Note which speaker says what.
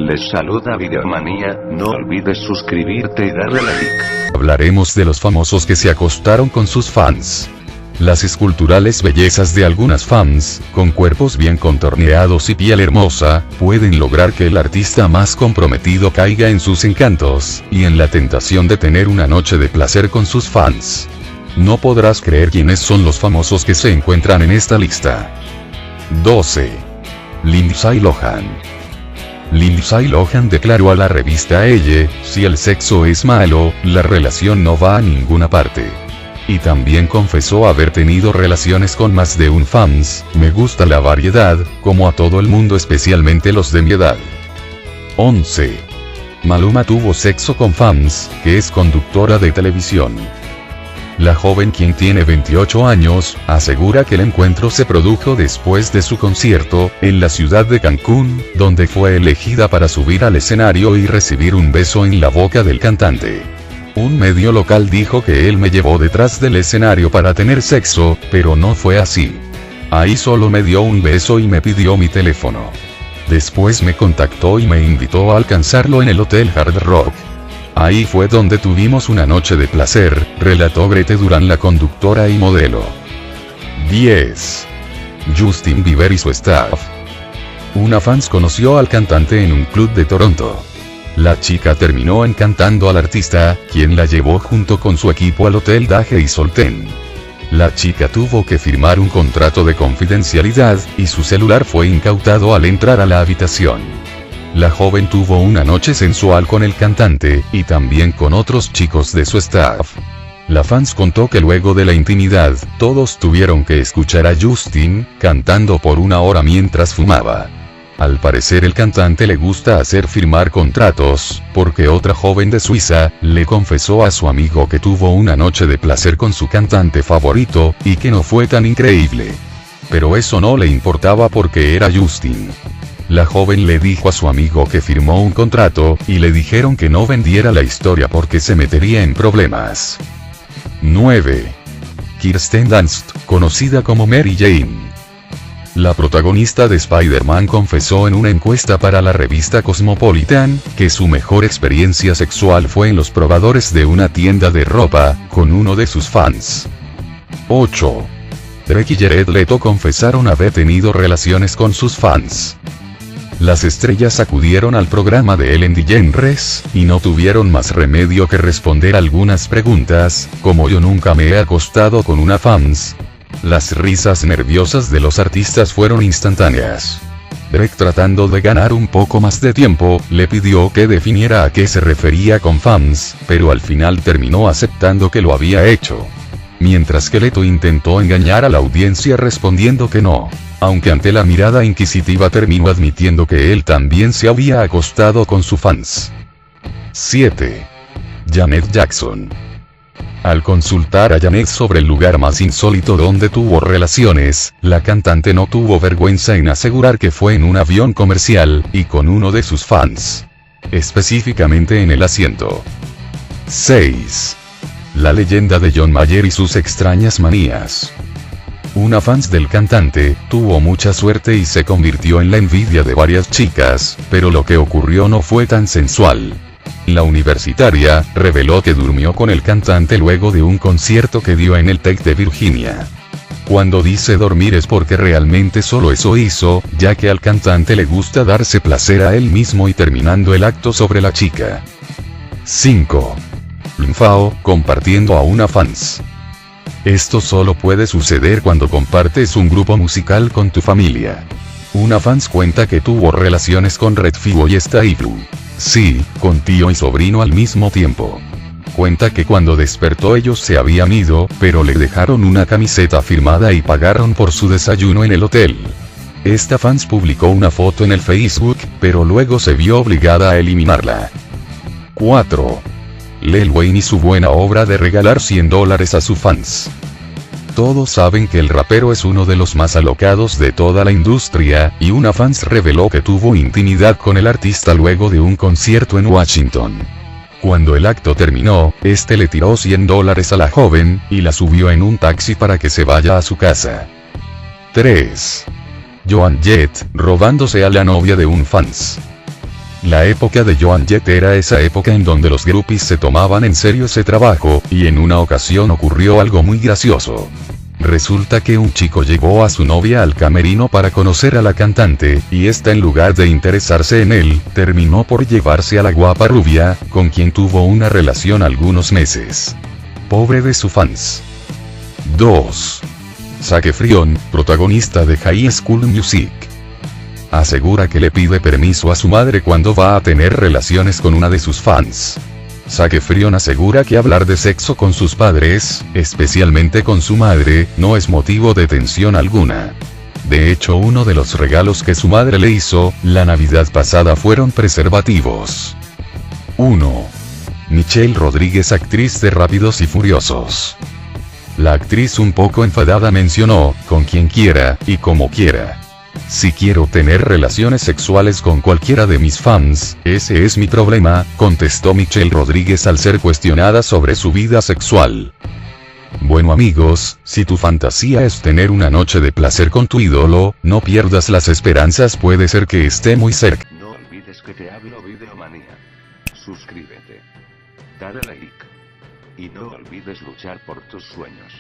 Speaker 1: Les saluda Videomanía, no olvides suscribirte y darle like.
Speaker 2: Hablaremos de los famosos que se acostaron con sus fans. Las esculturales bellezas de algunas fans, con cuerpos bien contorneados y piel hermosa, pueden lograr que el artista más comprometido caiga en sus encantos, y en la tentación de tener una noche de placer con sus fans. No podrás creer quiénes son los famosos que se encuentran en esta lista. 12. Lindsay Lohan. Lindsay Lohan declaró a la revista Elle, si el sexo es malo, la relación no va a ninguna parte. Y también confesó haber tenido relaciones con más de un fans. Me gusta la variedad, como a todo el mundo, especialmente los de mi edad. 11. Maluma tuvo sexo con fans, que es conductora de televisión. La joven, quien tiene 28 años, asegura que el encuentro se produjo después de su concierto, en la ciudad de Cancún, donde fue elegida para subir al escenario y recibir un beso en la boca del cantante. Un medio local dijo que él me llevó detrás del escenario para tener sexo, pero no fue así. Ahí solo me dio un beso y me pidió mi teléfono. Después me contactó y me invitó a alcanzarlo en el Hotel Hard Rock. Ahí fue donde tuvimos una noche de placer, relató Grete Durán, la conductora y modelo. 10. Justin Bieber y su staff. Una fans conoció al cantante en un club de Toronto. La chica terminó encantando al artista, quien la llevó junto con su equipo al Hotel Dage y Solten. La chica tuvo que firmar un contrato de confidencialidad, y su celular fue incautado al entrar a la habitación. La joven tuvo una noche sensual con el cantante, y también con otros chicos de su staff. La fans contó que luego de la intimidad, todos tuvieron que escuchar a Justin, cantando por una hora mientras fumaba. Al parecer el cantante le gusta hacer firmar contratos, porque otra joven de Suiza, le confesó a su amigo que tuvo una noche de placer con su cantante favorito, y que no fue tan increíble. Pero eso no le importaba porque era Justin. La joven le dijo a su amigo que firmó un contrato, y le dijeron que no vendiera la historia porque se metería en problemas. 9. Kirsten Dunst, conocida como Mary Jane. La protagonista de Spider-Man confesó en una encuesta para la revista Cosmopolitan, que su mejor experiencia sexual fue en los probadores de una tienda de ropa, con uno de sus fans. 8. Drake y Jared Leto confesaron haber tenido relaciones con sus fans. Las estrellas acudieron al programa de Ellen DeGeneres, y no tuvieron más remedio que responder algunas preguntas, como "yo nunca me he acostado con una fans". Las risas nerviosas de los artistas fueron instantáneas. Drake, tratando de ganar un poco más de tiempo, le pidió que definiera a qué se refería con fans, pero al final terminó aceptando que lo había hecho. Mientras que Leto intentó engañar a la audiencia respondiendo que no, aunque ante la mirada inquisitiva terminó admitiendo que él también se había acostado con su fans. 7. Janet Jackson. Al consultar a Janet sobre el lugar más insólito donde tuvo relaciones, la cantante no tuvo vergüenza en asegurar que fue en un avión comercial, y con uno de sus fans. Específicamente en el asiento. 6. La leyenda de John Mayer y sus extrañas manías. Una fans del cantante, tuvo mucha suerte y se convirtió en la envidia de varias chicas, pero lo que ocurrió no fue tan sensual. La universitaria, reveló que durmió con el cantante luego de un concierto que dio en el Tec de Virginia. Cuando dice dormir es porque realmente solo eso hizo, ya que al cantante le gusta darse placer a él mismo y terminando el acto sobre la chica. 5. Linfao, compartiendo a una fans. Esto solo puede suceder cuando compartes un grupo musical con tu familia. Una fans cuenta que tuvo relaciones con Red Figo y Stailu. Sí, con tío y sobrino al mismo tiempo. Cuenta que cuando despertó ellos se habían ido, pero le dejaron una camiseta firmada y pagaron por su desayuno en el hotel. Esta fans publicó una foto en el Facebook, pero luego se vio obligada a eliminarla. 4. Lil Wayne y su buena obra de regalar $100 a sus fans. Todos saben que el rapero es uno de los más alocados de toda la industria, y una fans reveló que tuvo intimidad con el artista luego de un concierto en Washington. Cuando el acto terminó, este le tiró $100 a la joven, y la subió en un taxi para que se vaya a su casa. 3. Joan Jett, robándose a la novia de un fans. La época de Joan Jett era esa época en donde los groupies se tomaban en serio ese trabajo, y en una ocasión ocurrió algo muy gracioso. Resulta que un chico llevó a su novia al camerino para conocer a la cantante, y esta en lugar de interesarse en él, terminó por llevarse a la guapa rubia, con quien tuvo una relación algunos meses. Pobre de sus fans. 2. Zac Efron, protagonista de High School Music. Asegura que le pide permiso a su madre cuando va a tener relaciones con una de sus fans. Zac Efron asegura que hablar de sexo con sus padres, especialmente con su madre, no es motivo de tensión alguna. De hecho, uno de los regalos que su madre le hizo, la Navidad pasada, fueron preservativos. 1. Michelle Rodríguez, actriz de Rápidos y Furiosos. La actriz, un poco enfadada, mencionó, con quien quiera, y como quiera. Si quiero tener relaciones sexuales con cualquiera de mis fans, ese es mi problema, contestó Michelle Rodríguez al ser cuestionada sobre su vida sexual. Bueno amigos, si tu fantasía es tener una noche de placer con tu ídolo, no pierdas las esperanzas, puede ser que esté muy cerca.
Speaker 1: No olvides que te hablo Videomanía. Suscríbete. Dale like. Y no olvides luchar por tus sueños.